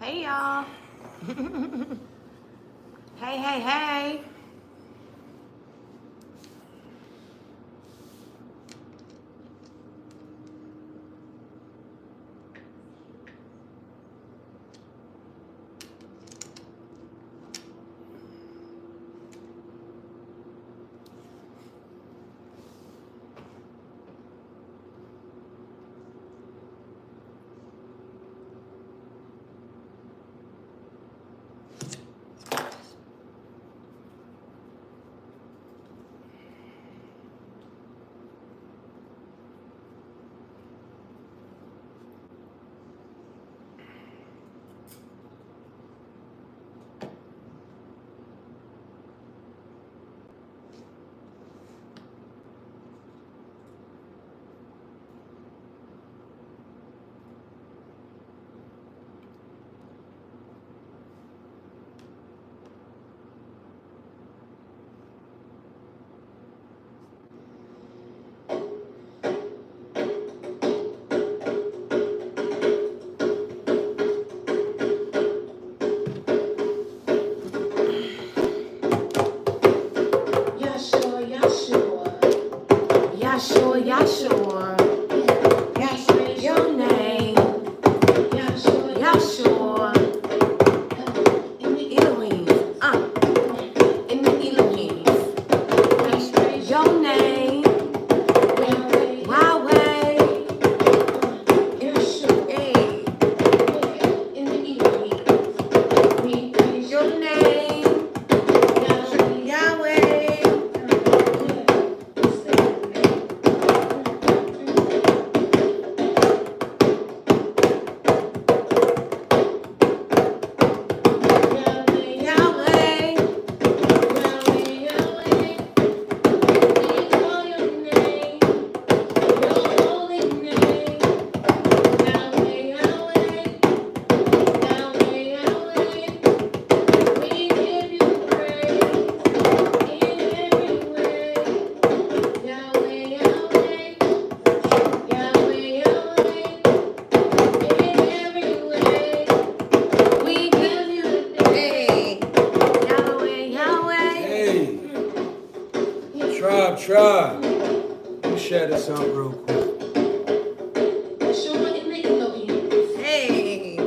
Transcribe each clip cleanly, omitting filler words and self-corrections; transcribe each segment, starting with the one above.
Hey y'all. Hey, hey, hey. Yahshua, Yahshua. Your name. Yahshua. Elohim. In the Elohim. Your name. Yahweh. Hey. Your name. Yahweh. Tribe. Let me share this out real quick. Hey.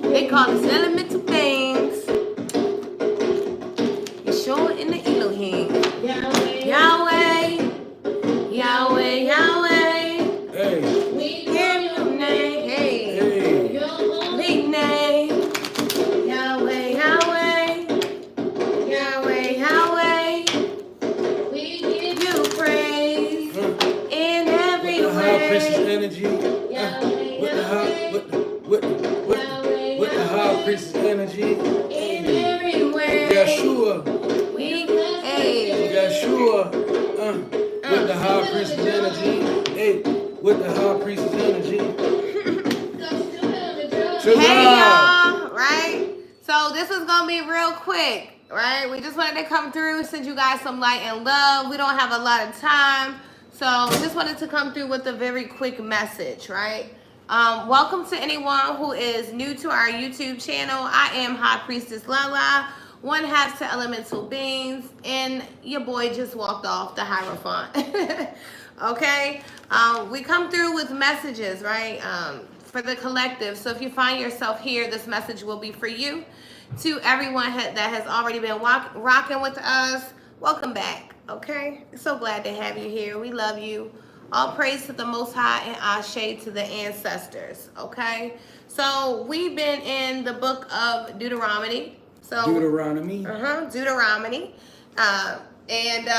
They call us elemental beings. Yeshua in the Elohim. Yahweh. Yahweh, Yahweh. Hey. We hear your name. Hey. Big name. Yahweh, Yahweh. Yahweh, Yahweh. We give you praise in every With the high priestess way. energy. With the high priestess energy. In every way. Yeshua. We hey. Yeshua. With the high priestess energy. Hey. With the high priestess energy. Hey y'all, right? So this is gonna be real quick, right? We just wanted to come through, send you guys some light and love. We don't have a lot of time, so just wanted to come through with a very quick message, right? Welcome to anyone who is new to our YouTube channel. I am High Priestess Lala, one half to Elemental Beings, and your boy just walked off the Hierophant. Okay, we come through with messages, right? For the collective. So if you find yourself here, this message will be for you. To everyone that has already been rocking with us, welcome back. Okay, so glad to have you here. We love you. All praise to the Most High and Ashe to the ancestors. Okay, so we've been in the book of Deuteronomy. So Deuteronomy. Deuteronomy, and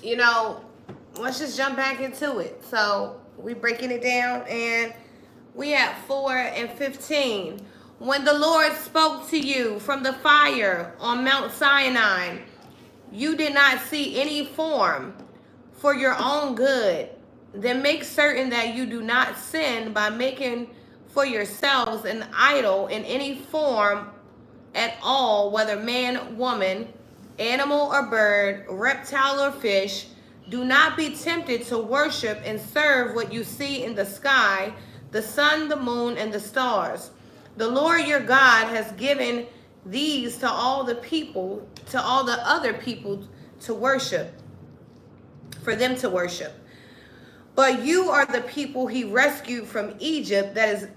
you know, let's just jump back into it. So we breaking it down, and we at 4 and 15. When the Lord spoke to you from the fire on Mount Sinai, you did not see any form for your own good. Then make certain that you do not sin by making for yourselves an idol in any form at all, whether man, woman, animal or bird, reptile or fish. Do not be tempted to worship and serve what you see in the sky, the sun, the moon, and the stars. The Lord your God has given these to all the people, to all the other people to worship, for them to worship. But you are the people he rescued from Egypt, that is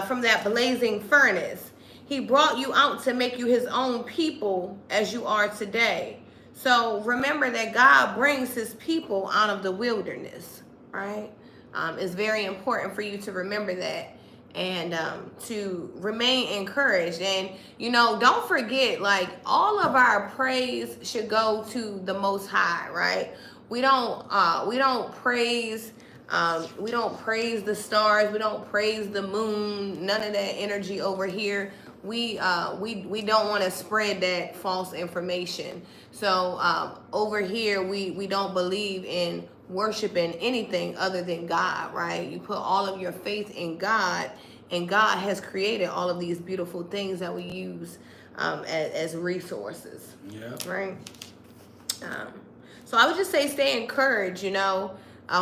from that blazing furnace. He brought you out to make you his own people as you are today. So remember that God brings his people out of the wilderness, right? It's very important for you to remember that and to remain encouraged. And, you know, don't forget, like, all of our praise should go to the Most High, right? We don't praise the stars. We don't praise the moon. None of that energy over here. We don't want to spread that false information. So over here, we don't believe in worshiping anything other than God, right? You put all of your faith in God, and God has created all of these beautiful things that we use as resources. Yeah. Right. So I would just say stay encouraged. You know,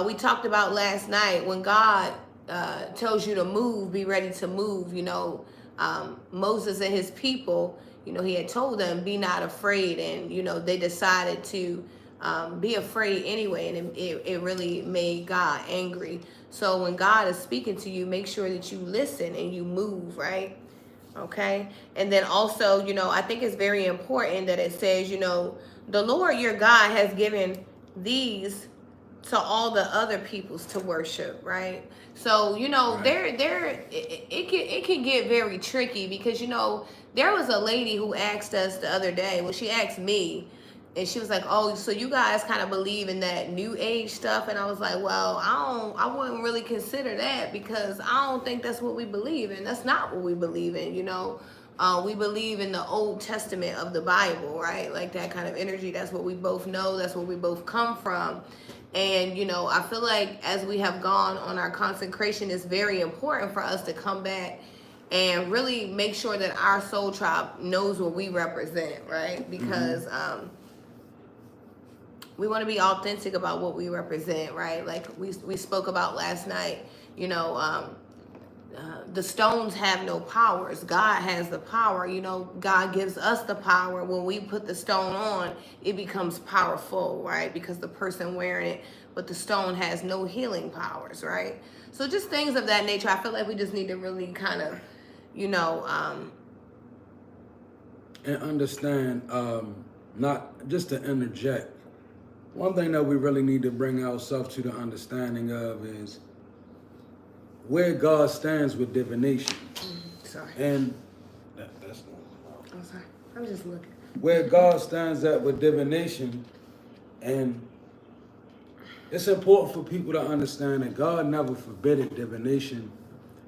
we talked about last night, when God tells you to move, be ready to move. You know, Moses and his people, you know, he had told them, be not afraid. And, you know, they decided to be afraid anyway. And it really made God angry. So when God is speaking to you, make sure that you listen and you move, right? Okay. And then also, you know, I think it's very important that it says, you know, the Lord your God has given these to all the other peoples to worship, right? So, you know, Right. it can get very tricky, because, you know, there was a lady who asked us the other day, well, she asked me, and she was like, oh, so you guys kind of believe in that new age stuff? And I was like, well, I wouldn't really consider that, because I don't think that's what we believe in. That's not what we believe in, you know. We believe in the Old Testament of the Bible, right? Like that kind of energy. That's what we both know. That's where we both come from. And, you know, I feel like as we have gone on our consecration, it's very important for us to come back and really make sure that our soul tribe knows what we represent, right? Because we want to be authentic about what we represent, right? Like we spoke about last night, you know, the stones have no powers. God has the power. You know, God gives us the power. When we put the stone on, it becomes powerful, right? Because the person wearing it, but the stone has no healing powers, right? So just things of that nature. I feel like we just need to really kind of, you know, And understand, not just to interject, one thing that we really need to bring ourselves to the understanding of is where God stands with divination. sorry. And that's not. I'm sorry. I'm just looking. Where God stands at with divination, and it's important for people to understand that God never forbidden divination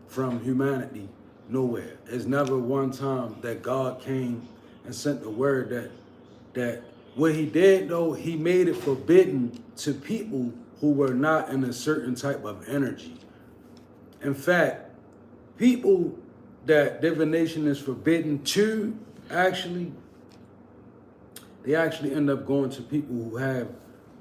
from humanity, nowhere. There's never one time that God came and sent the word that what he did, though, he made it forbidden to people who were not in a certain type of energy. In fact, people that divination is forbidden to, actually, they actually end up going to people who have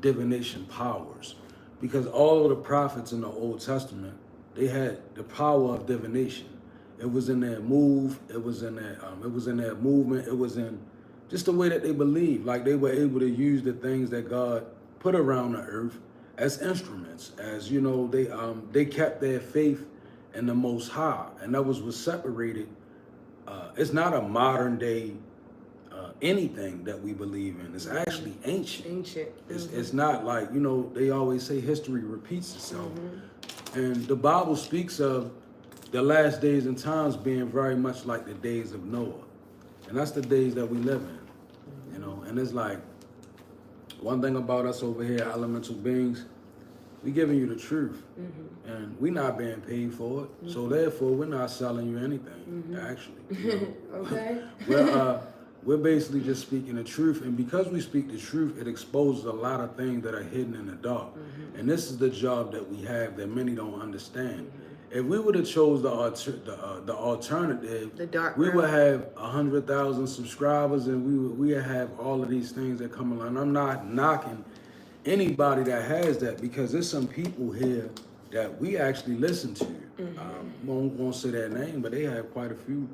divination powers. Because all of the prophets in the Old Testament, they had the power of divination. It was in their move, it was in their movement, it was in just the way that they believed. Like they were able to use the things that God put around the earth as instruments, as, you know, they kept their faith in the Most High, and that was what separated. It's not a modern day anything that we believe in. It's actually ancient. Ancient. It's not like, you know, they always say history repeats itself. And the Bible speaks of the last days and times being very much like the days of Noah. And that's the days that we live in, you know. And it's like, one thing about us over here, elemental beings, we giving you the truth. And we're not being paid for it. So therefore, we're not selling you anything, actually. You know? Okay. We're basically just speaking the truth. And because we speak the truth, it exposes a lot of things that are hidden in the dark. And this is the job that we have that many don't understand. If we would have chose the alternative, The dark we room. would have 100,000 subscribers, and we would have all of these things that come along. I'm not knocking anybody that has that, because there's some people here that we actually listen to. Won't say their name, but they have quite a few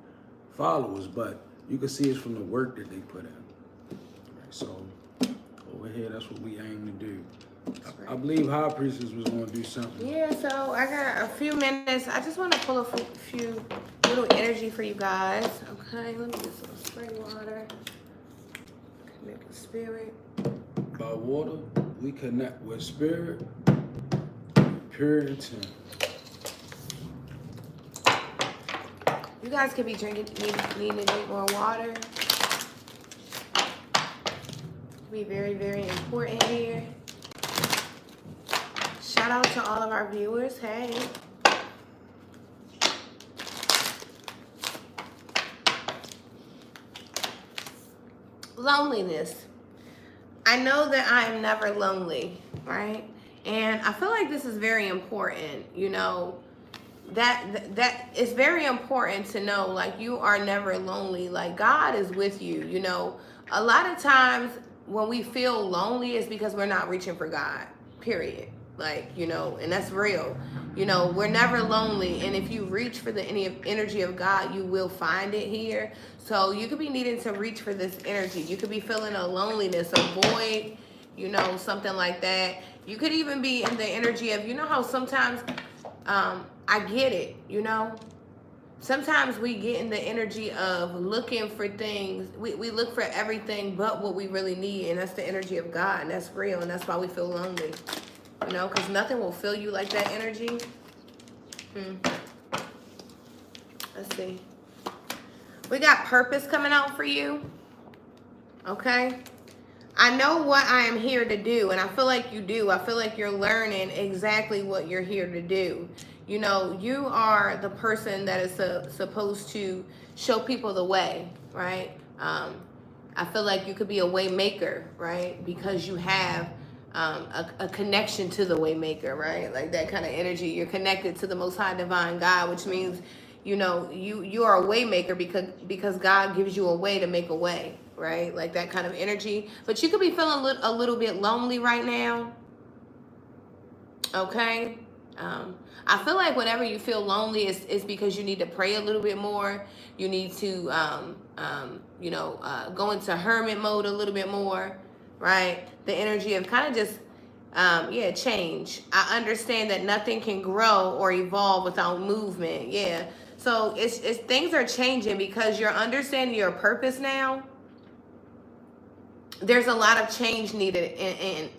followers. But you can see it's from the work that they put in. Right, so over here, that's what we aim to do. I believe High Priestess was going to do something. Yeah, so I got a few minutes. I just want to pull a few little energy for you guys. Okay, let me get some spring water. Connect with spirit. By water, we connect with spirit, pure intent. You guys could be needing to drink more water. Be very, very important here. Shout out to all of our viewers. Hey. Loneliness. I know that I am never lonely, right? And I feel like this is very important, you know, that it's very important to know, like, you are never lonely. Like, God is with you, you know. A lot of times when we feel lonely, it's because we're not reaching for God, period. Like, you know, and that's real. You know, we're never lonely. And if you reach for the energy of God, you will find it here. So you could be needing to reach for this energy. You could be feeling a loneliness, a void, you know, something like that. You could even be in the energy of, you know how sometimes, I get it, you know. Sometimes we get in the energy of looking for things. We look for everything but what we really need. And that's the energy of God. And that's real. And that's why we feel lonely. You know, because nothing will fill you like that energy. Let's see. We got purpose coming out for you. Okay. I know what I am here to do. And I feel like you do. I feel like you're learning exactly what you're here to do. You know, you are the person that is supposed to show people the way, right? I feel like you could be a way maker, right? Because you have a connection to the way maker, right? Like that kind of energy. You're connected to the Most High Divine God, which means, you know, you are a way maker because God gives you a way to make a way, right? Like that kind of energy. But you could be feeling a little bit lonely right now. Okay. I feel like whenever you feel lonely, it's because you need to pray a little bit more. You need to, you know, go into hermit mode a little bit more, right? The energy of kind of just, yeah, change. I understand that nothing can grow or evolve without movement. Yeah. So it's things are changing because you're understanding your purpose now. There's a lot of change needed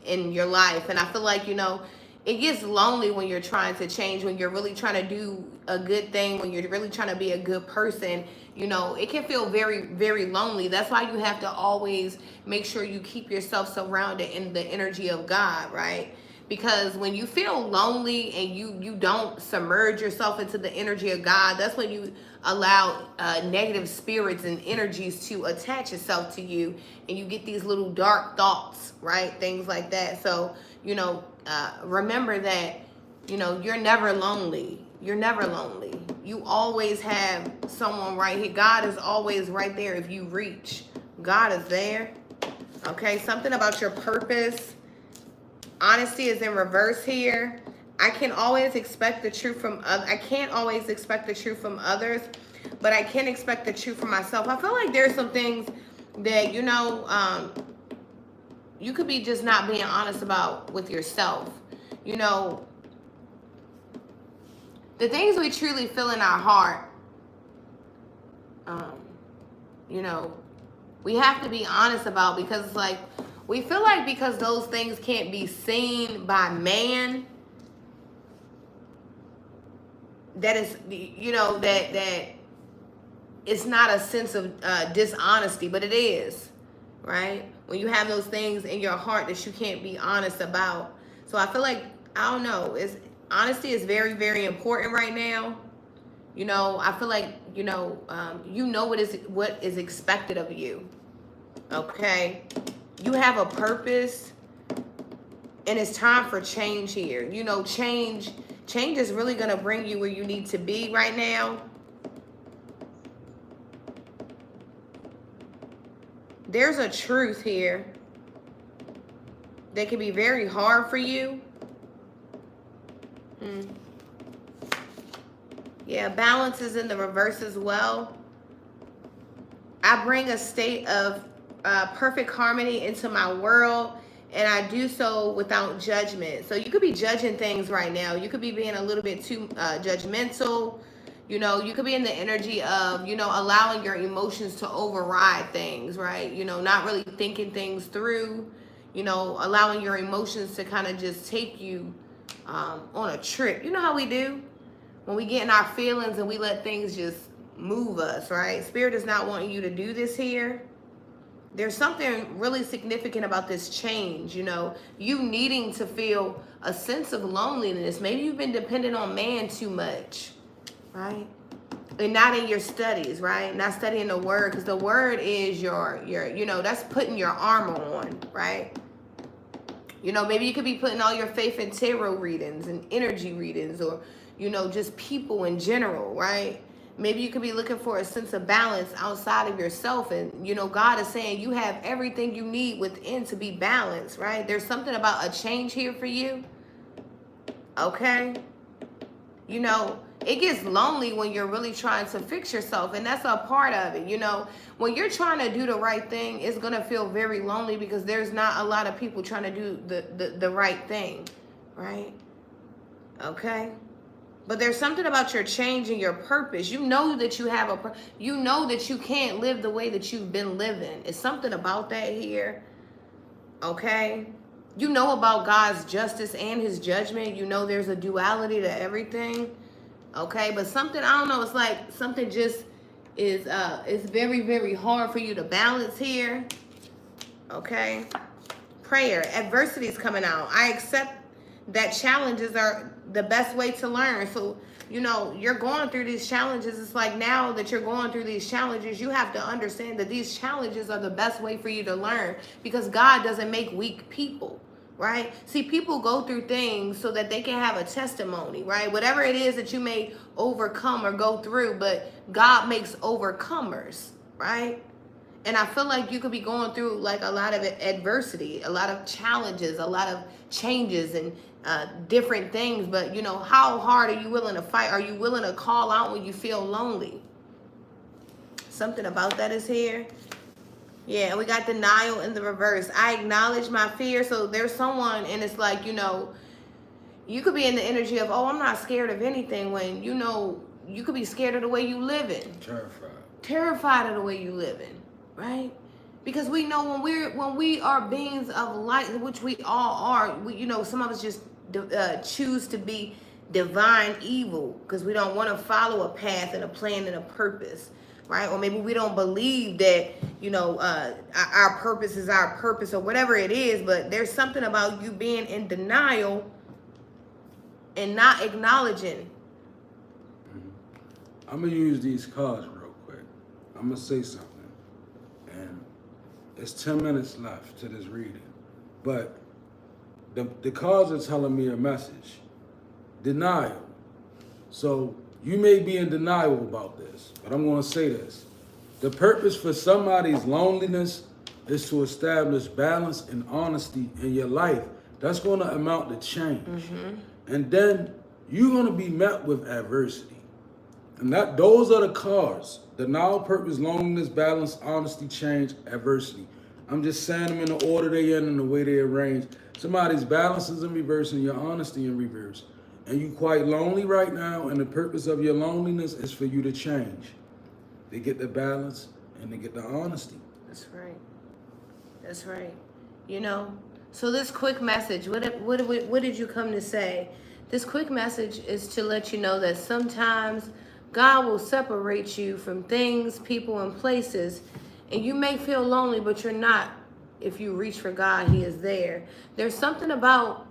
in your life. And I feel like, you know, it gets lonely when you're trying to change, when you're really trying to do a good thing, when you're really trying to be a good person. You know, it can feel very, very lonely. That's why you have to always make sure you keep yourself surrounded in the energy of God, right? Because when you feel lonely and you don't submerge yourself into the energy of God, that's when you allow negative spirits and energies to attach itself to you, and you get these little dark thoughts, right? Things like that. So, you know, remember that, you know, you're never lonely. You're never lonely. You always have someone right here. God is always right there if you reach. God is there. Okay, something about your purpose. Honesty is in reverse here. I can always expect the truth from I can't always expect the truth from others, but I can expect the truth from myself. I feel like there's some things that, you know, you could be just not being honest about with yourself. You know, the things we truly feel in our heart, you know, we have to be honest about, because it's like, we feel like because those things can't be seen by man, that is, you know, that it's not a sense of dishonesty, but it is, right? When you have those things in your heart that you can't be honest about. So I feel like, I don't know, honesty is very, very important right now. You know, I feel like, you know what is expected of you. Okay? You have a purpose, and it's time for change here. You know, change is really going to bring you where you need to be right now. There's a truth here that can be very hard for you. Mm. Yeah, balance is in the reverse as well. I bring a state of perfect harmony into my world, and I do so without judgment. So you could be judging things right now. You could be being a little bit too judgmental. You know, you could be in the energy of, you know, allowing your emotions to override things, right? You know, not really thinking things through, you know, allowing your emotions to kind of just take you on a trip. You know how we do when we get in our feelings and we let things just move us, right? Spirit is not wanting you to do this here. There's something really significant about this change, you know, you needing to feel a sense of loneliness. Maybe you've been dependent on man too much, right? And not in your studies, right? Not studying the word, because the word is your, you know, that's putting your armor on, right? You know, maybe you could be putting all your faith in tarot readings and energy readings, or, you know, just people in general, right? Maybe you could be looking for a sense of balance outside of yourself. And, you know, God is saying you have everything you need within to be balanced, right? There's something about a change here for you. Okay? You know, it gets lonely when you're really trying to fix yourself, and that's a part of it. You know, when you're trying to do the right thing, it's going to feel very lonely because there's not a lot of people trying to do the right thing, right? Okay? But there's something about your change and your purpose. You know that you have you know that you can't live the way that you've been living. It's something about that here. Okay? You know about God's justice and his judgment. You know there's a duality to everything. Okay? But something, I don't know, it's like something just is very, very hard for you to balance here. Okay? Prayer. Adversity is coming out. I accept that challenges are the best way to learn. So, you know, you're going through these challenges. It's like now that you're going through these challenges, you have to understand that these challenges are the best way for you to learn, because God doesn't make weak people, right? See, people go through things so that they can have a testimony, right? Whatever it is that you may overcome or go through, but God makes overcomers, right? And I feel like you could be going through like a lot of adversity, a lot of challenges, a lot of changes and different things. But, you know, how hard are you willing to fight? Are you willing to call out when you feel lonely? Something about that is here. Yeah, and we got denial in the reverse. I acknowledge my fear. So there's someone, and it's like, you know, you could be in the energy of, oh, I'm not scared of anything, when, you know, you could be scared of the way you live in. Terrified of the way you live in. Right? Because we know when we are beings of light, which we all are, you know, some of us just choose to be divine evil because we don't want to follow a path and a plan and a purpose, right? Or maybe we don't believe that, you know, our purpose is our purpose or whatever it is. But there's something about you being in denial and not acknowledging. I'm gonna use these cards real quick. I'm gonna say something. It's 10 minutes left to this reading, but the cards are telling me a message. Denial. So you may be in denial about this, but I'm going to say this. The purpose for somebody's loneliness is to establish balance and honesty in your life. That's going to amount to change. Mm-hmm. And then you're going to be met with adversity. And those are the cards. Denial, purpose, loneliness, balance, honesty, change, adversity. I'm just saying them in the order they in and the way they arranged. Somebody's balance is in reverse and your honesty in reverse. And you quite lonely right now, and the purpose of your loneliness is for you to change. They get the balance and they get the honesty. That's right. That's right. You know, so this quick message, what did you come to say? This quick message is to let you know that sometimes God will separate you from things, people, and places, and you may feel lonely, but you're not. If you reach for God, he is there. There's something about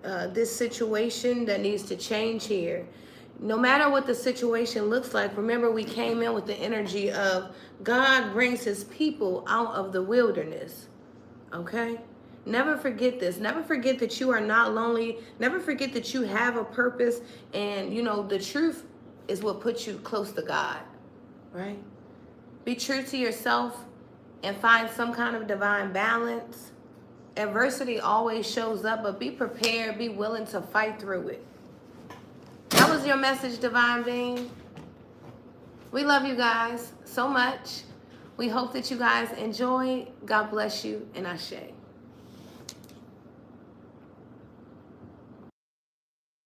this situation that needs to change here. No matter what the situation looks like, remember we came in with the energy of God brings his people out of the wilderness, okay? Never forget this. Never forget that you are not lonely. Never forget that you have a purpose, and, you know, the truth is what puts you close to God, right? Be true to yourself and find some kind of divine balance. Adversity always shows up, but be prepared, be willing to fight through it. was your message, Divine Being. We love you guys so much. We hope that you guys enjoy. God bless you, and Ashe.